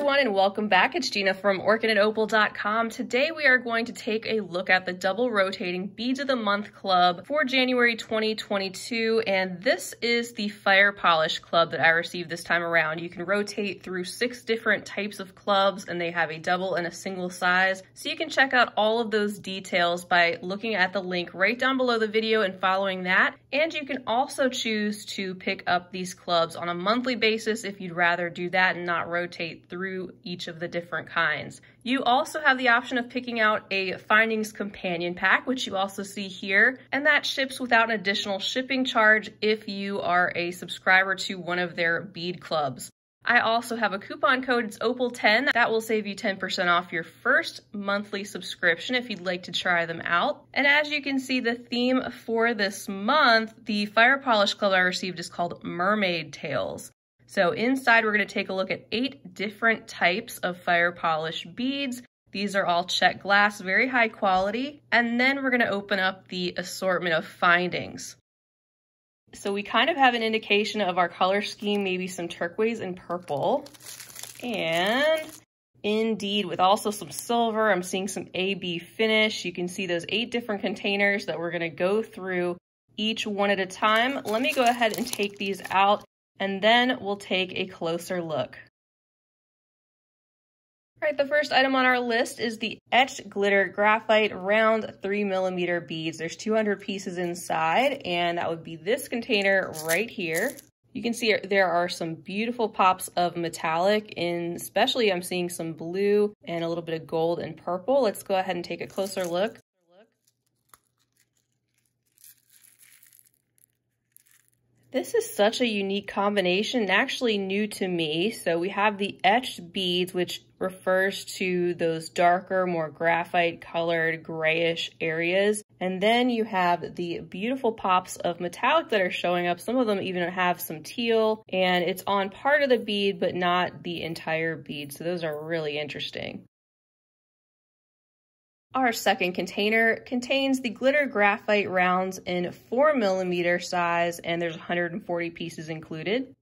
everyone, and welcome back. It's Gina from orchidandopal.com. Today we are going to take a look at the double rotating Beads of the Month Club for January 2022, and this is the Fire Polish Club that I received this time around. You can rotate through 6 different types of clubs, and they have a double and a single size, so you can check out all of those details by looking at the link right down below the video and following that. And you can also choose to pick up these clubs on a monthly basis if you'd rather do that and not rotate through each of the different kinds. You also have the option of picking out a Findings Companion Pack, which you also see here, and that ships without an additional shipping charge if you are a subscriber to one of their bead clubs. I also have a coupon code, it's Opal10, that will save you 10% off your first monthly subscription if you'd like to try them out. And as you can see, the theme for this month, the Fire Polish Club I received is called Mermaid Tales. So inside we're going to take a look at 8 different types of fire polish beads. These are all check glass, very high quality. And then we're going to open up the assortment of findings. So we kind of have an indication of our color scheme, maybe some turquoise and purple. And indeed, with also some silver, I'm seeing some AB finish. You can see those 8 different containers that we're going to go through each one at a time. Let me go ahead and take these out, and then we'll take a closer look. All right, the first item on our list is the Etched Glitter Graphite Round 3mm beads. There's 200 pieces inside, and that would be this container right here. You can see there are some beautiful pops of metallic, and especially I'm seeing some blue and a little bit of gold and purple. Let's go ahead and take a closer look. This is such a unique combination and actually new to me. So we have the etched beads, which refers to those darker, more graphite colored grayish areas. And then you have the beautiful pops of metallic that are showing up. Some of them even have some teal, and it's on part of the bead, but not the entire bead. So those are really interesting. Our second container contains the glitter graphite rounds in 4mm size, and there's 140 pieces included.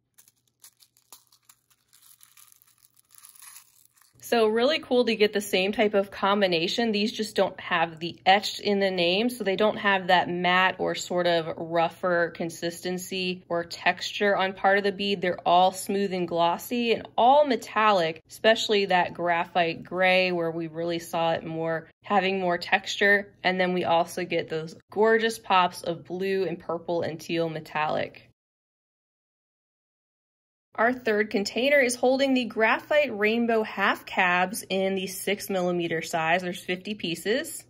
So really cool to get the same type of combination. These just don't have the etched in the name, so they don't have that matte or sort of rougher consistency or texture on part of the bead. They're all smooth and glossy and all metallic, especially that graphite gray where we really saw it more having more texture. And then we also get those gorgeous pops of blue and purple and teal metallic. Our third container is holding the graphite rainbow half cabs in the 6mm size. There's 50 pieces.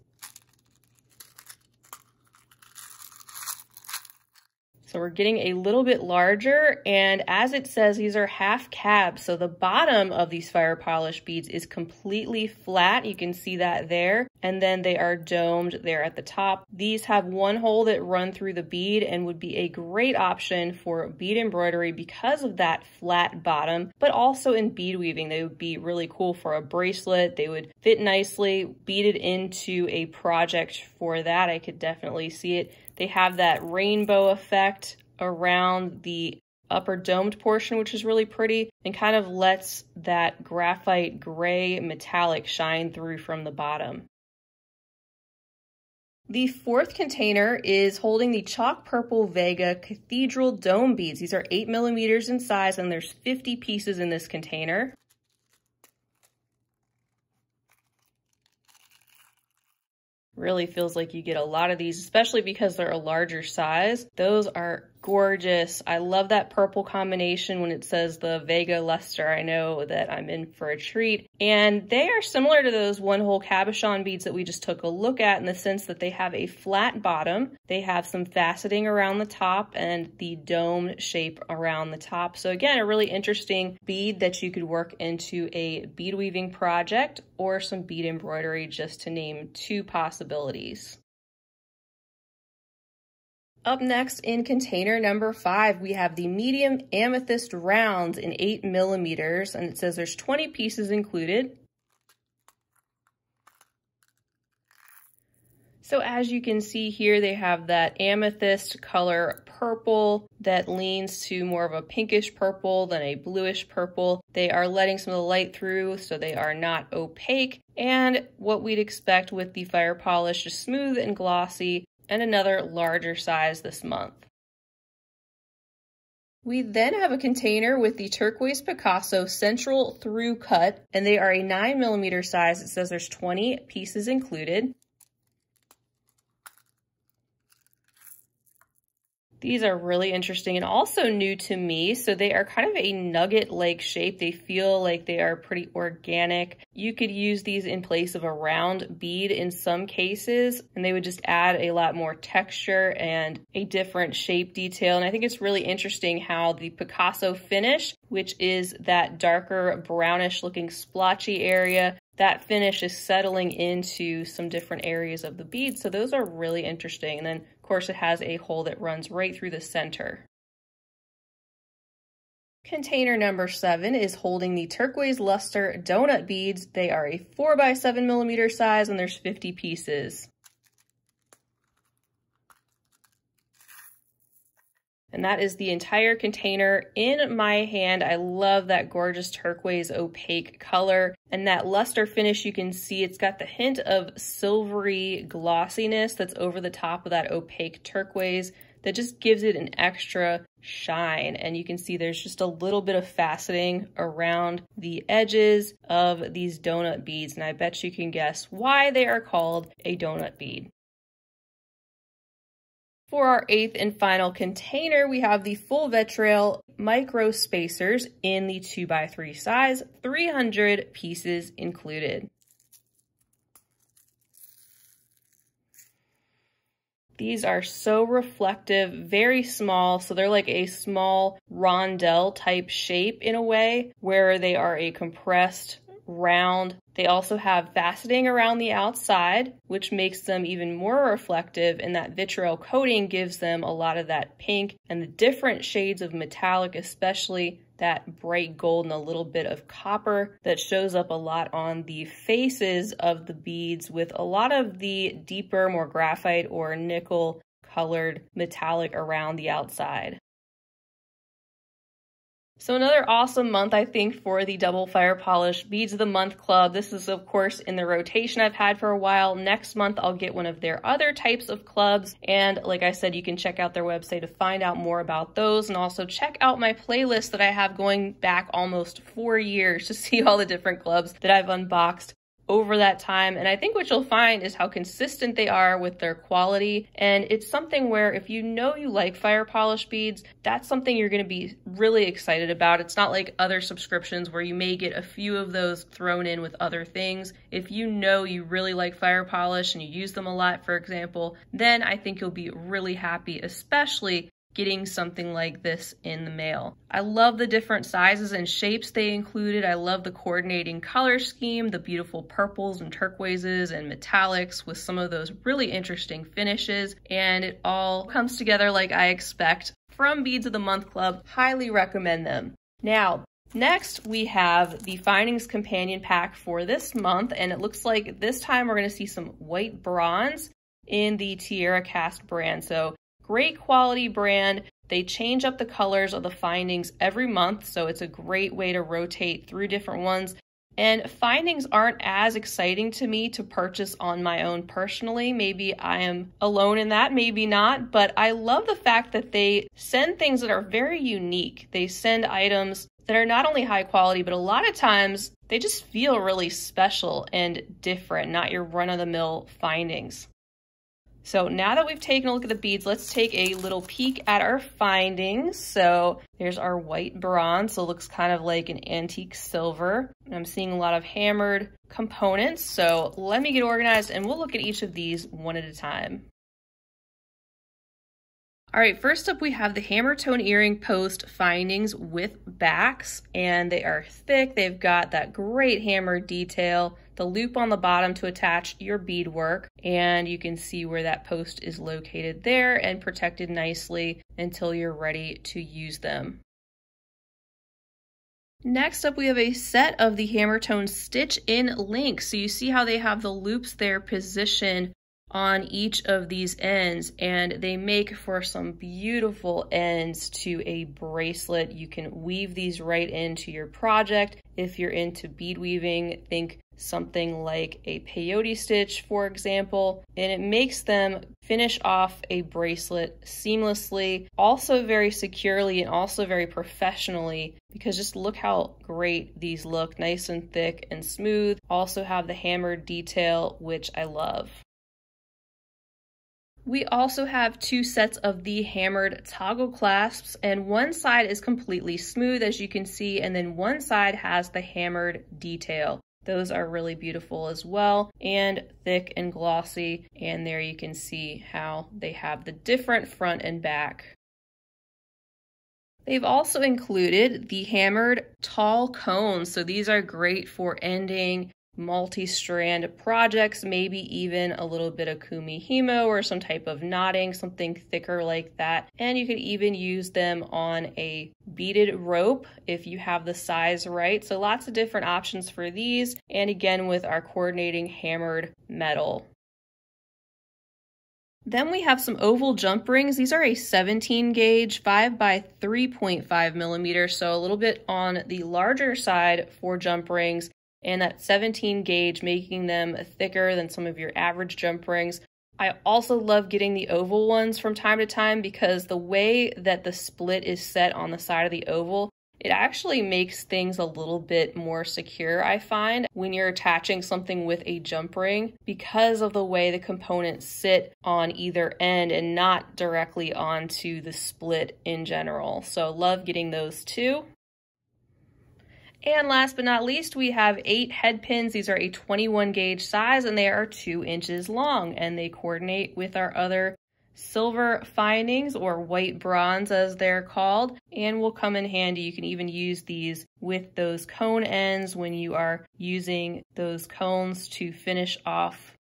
So we're getting a little bit larger, and as it says, these are half cabs. So the bottom of these fire polish beads is completely flat. You can see that there. And then they are domed there at the top. These have one hole that run through the bead and would be a great option for bead embroidery because of that flat bottom, but also in bead weaving. They would be really cool for a bracelet. They would fit nicely, beaded into a project for that. I could definitely see it. They have that rainbow effect around the upper domed portion, which is really pretty and kind of lets that graphite gray metallic shine through from the bottom. The fourth container is holding the chalk purple Vega Cathedral Dome beads. These are 8mm in size, and there's 50 pieces in this container. Really feels like you get a lot of these, especially because they're a larger size. Those are gorgeous. I love that purple combination when it says the Vega luster. I know that I'm in for a treat. And they are similar to those one-hole cabochon beads that we just took a look at in the sense that they have a flat bottom. They have some faceting around the top and the dome shape around the top. So again, a really interesting bead that you could work into a bead weaving project or some bead embroidery, just to name 2 possibilities. Up next in container number 5, we have the medium amethyst rounds in 8mm, and it says there's 20 pieces included. So as you can see here, they have that amethyst color purple that leans to more of a pinkish purple than a bluish purple. They are letting some of the light through, so they are not opaque. And what we'd expect with the fire polish is smooth and glossy, and another larger size this month. We then have a container with the Turquoise Picasso Central Through Cut, and they are a 9mm size. It says there's 20 pieces included. These are really interesting and also new to me. So they are kind of a nugget-like shape. They feel like they are pretty organic. You could use these in place of a round bead in some cases, and they would just add a lot more texture and a different shape detail. And I think it's really interesting how the Picasso finish, which is that darker brownish looking splotchy area, that finish is settling into some different areas of the bead. So those are really interesting. And then of course it has a hole that runs right through the center. Container number 7 is holding the Turquoise Luster Donut Beads. They are a 4x7mm size and there's 50 pieces. And that is the entire container in my hand. I love that gorgeous turquoise opaque color. And that luster finish, you can see it's got the hint of silvery glossiness that's over the top of that opaque turquoise that just gives it an extra shine. And you can see there's just a little bit of faceting around the edges of these donut beads. And I bet you can guess why they are called a donut bead. For our 8th and final container, we have the full Vetrail micro spacers in the 2x3 size, 300 pieces included. These are so reflective, very small, so they're like a small rondelle type shape in a way, where they are a compressed round. They also have faceting around the outside, which makes them even more reflective, and that vitriol coating gives them a lot of that pink and the different shades of metallic, especially that bright gold and a little bit of copper that shows up a lot on the faces of the beads, with a lot of the deeper, more graphite or nickel colored metallic around the outside. So another awesome month, I think, for the Double Fire Polish Beads of the Month Club. This is, of course, in the rotation I've had for a while. Next month, I'll get one of their other types of clubs. And like I said, you can check out their website to find out more about those. And also check out my playlist that I have going back almost 4 years to see all the different clubs that I've unboxed over that time. And I think what you'll find is how consistent they are with their quality. And it's something where if you know you like fire polish beads, that's something you're going to be really excited about. It's not like other subscriptions where you may get a few of those thrown in with other things. If you know you really like fire polish and you use them a lot, for example, then I think you'll be really happy, especially getting something like this in the mail. I love the different sizes and shapes they included. I love the coordinating color scheme, the beautiful purples and turquoises and metallics with some of those really interesting finishes, and it all comes together like I expect from Beads of the Month Club. Highly recommend them. Now, next we have the Findings Companion Pack for this month, and it looks like this time we're going to see some white bronze in the Tierra Cast brand. So great quality brand. They change up the colors of the findings every month, so it's a great way to rotate through different ones. And findings aren't as exciting to me to purchase on my own personally. Maybe I am alone in that, maybe not, but I love the fact that they send things that are very unique. They send items that are not only high quality, but a lot of times they just feel really special and different, not your run-of-the-mill findings. So now that we've taken a look at the beads, let's take a little peek at our findings. So there's our white bronze, so it looks kind of like an antique silver. And I'm seeing a lot of hammered components. So let me get organized and we'll look at each of these one at a time. All right, first up we have the hammer tone earring post findings with backs, and they are thick. They've got that great hammer detail, the loop on the bottom to attach your beadwork, and you can see where that post is located there and protected nicely until you're ready to use them. Next up, we have a set of the hammer tone stitch in links. So you see how they have the loops there positioned on each of these ends, and they make for some beautiful ends to a bracelet. You can weave these right into your project. If you're into bead weaving, think something like a peyote stitch, for example, and it makes them finish off a bracelet seamlessly, also very securely and also very professionally, because just look how great these look, nice and thick and smooth. Also have the hammered detail, which I love. We also have 2 sets of the hammered toggle clasps, and one side is completely smooth, as you can see, and then one side has the hammered detail. Those are really beautiful as well, and thick and glossy, and there you can see how they have the different front and back. They've also included the hammered tall cones, so these are great for ending multi-strand projects, maybe even a little bit of kumihimo or some type of knotting, something thicker like that. And you could even use them on a beaded rope if you have the size right. So lots of different options for these, and again with our coordinating hammered metal. Then we have some oval jump rings. These are a 17 gauge, 5 by 3.5 millimeters, so a little bit on the larger side for jump rings, and that 17 gauge making them thicker than some of your average jump rings. I also love getting the oval ones from time to time because the way that the split is set on the side of the oval, it actually makes things a little bit more secure, I find, when you're attaching something with a jump ring, because of the way the components sit on either end and not directly onto the split in general. So love getting those too. And last but not least, we have 8 head pins. These are a 21 gauge size and they are 2 inches long, and they coordinate with our other silver findings, or white bronze as they're called, and will come in handy. You can even use these with those cone ends when you are using those cones to finish off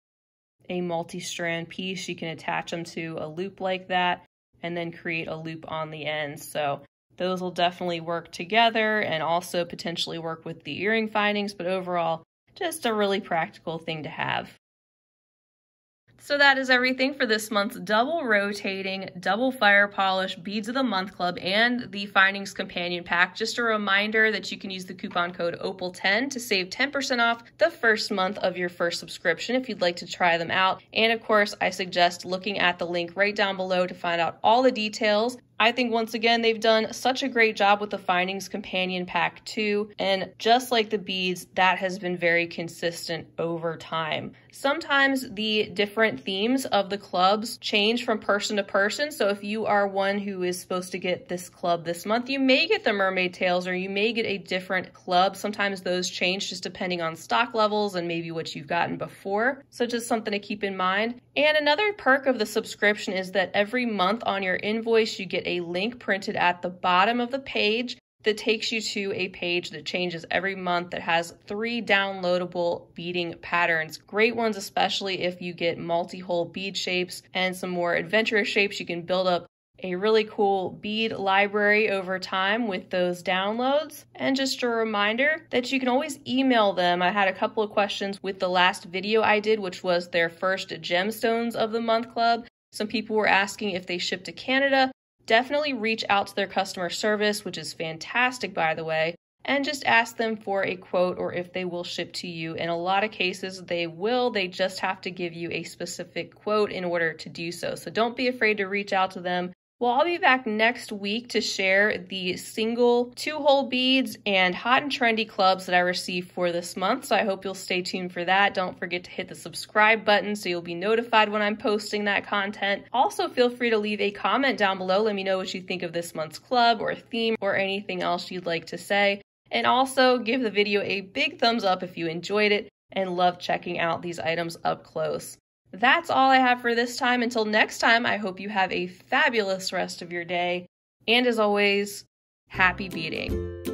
a multi-strand piece. You can attach them to a loop like that and then create a loop on the end. So those will definitely work together and also potentially work with the earring findings, but overall, just a really practical thing to have. So that is everything for this month's double rotating, double fire polish Beads of the Month Club and the Findings Companion Pack. Just a reminder that you can use the coupon code OPAL10 to save 10% off the first month of your first subscription if you'd like to try them out. And of course, I suggest looking at the link right down below to find out all the details. I think once again, they've done such a great job with the Findings Companion Pack too, and just like the beads, that has been very consistent over time. Sometimes the different themes of the clubs change from person to person, so if you are one who is supposed to get this club this month, you may get the mermaid tails or you may get a different club. Sometimes those change just depending on stock levels and maybe what you've gotten before, so just something to keep in mind. And another perk of the subscription is that every month on your invoice, you get a link printed at the bottom of the page that takes you to a page that changes every month that has 3 downloadable beading patterns. Great ones, especially if you get multi-hole bead shapes and some more adventurous shapes. You can build up a really cool bead library over time with those downloads. And just a reminder that you can always email them. I had a couple of questions with the last video I did, which was their first Gemstones of the Month Club. Some people were asking if they ship to Canada. Definitely reach out to their customer service, which is fantastic, by the way, and just ask them for a quote or if they will ship to you. In a lot of cases, they will. They just have to give you a specific quote in order to do so. So don't be afraid to reach out to them. Well, I'll be back next week to share the single 2-hole beads and hot and trendy clubs that I received for this month. So I hope you'll stay tuned for that. Don't forget to hit the subscribe button so you'll be notified when I'm posting that content. Also, feel free to leave a comment down below. Let me know what you think of this month's club or theme or anything else you'd like to say. And also give the video a big thumbs up if you enjoyed it and love checking out these items up close. That's all I have for this time. Until next time, I hope you have a fabulous rest of your day. And as always, happy beading.